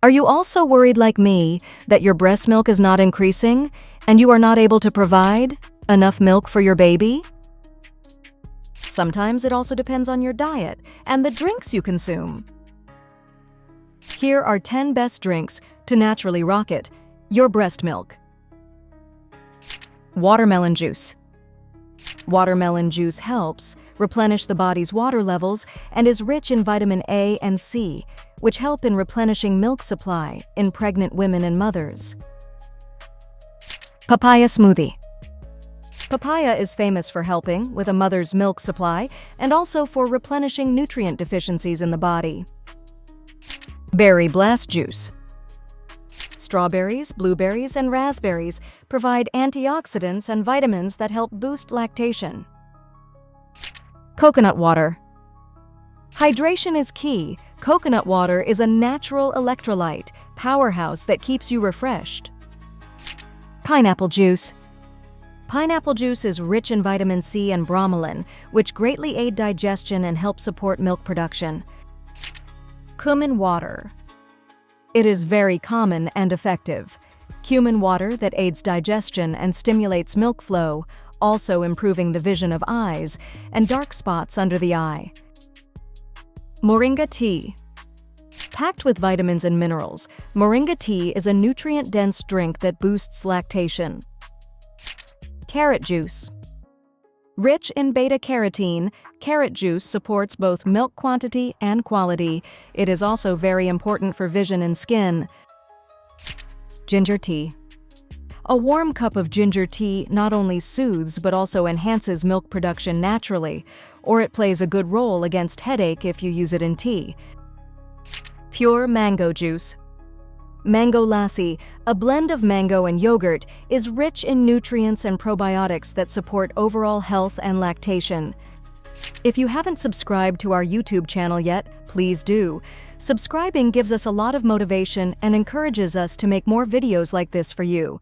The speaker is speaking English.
Are you also worried like me that your breast milk is not increasing and you are not able to provide enough milk for your baby? Sometimes it also depends on your diet and the drinks you consume. Here are 10 best drinks to naturally rocket your breast milk. Watermelon juice. Watermelon juice helps replenish the body's water levels and is rich in vitamin A and C, which help in replenishing milk supply in pregnant women and mothers. Papaya smoothie. Papaya is famous for helping with a mother's milk supply and also for replenishing nutrient deficiencies in the body. Berry blast juice. Strawberries, blueberries, and raspberries provide antioxidants and vitamins that help boost lactation. Coconut water. Hydration is key. Coconut water is a natural electrolyte powerhouse that keeps you refreshed. Pineapple juice. Pineapple juice is rich in vitamin C and bromelain, which greatly aid digestion and help support milk production. Cumin water. It is very common and effective. Cumin water that aids digestion and stimulates milk flow, also improving the vision of eyes and dark spots under the eye. Moringa tea. Packed with vitamins and minerals, moringa tea is a nutrient-dense drink that boosts lactation. Carrot juice. Rich in beta-carotene, carrot juice supports both milk quantity and quality. It is also very important for vision and skin. Ginger tea. A warm cup of ginger tea not only soothes but also enhances milk production naturally, or it plays a good role against headache if you use it in tea. Pure mango juice. Mango lassi, a blend of mango and yogurt, is rich in nutrients and probiotics that support overall health and lactation. If you haven't subscribed to our YouTube channel yet, please do. Subscribing gives us a lot of motivation and encourages us to make more videos like this for you.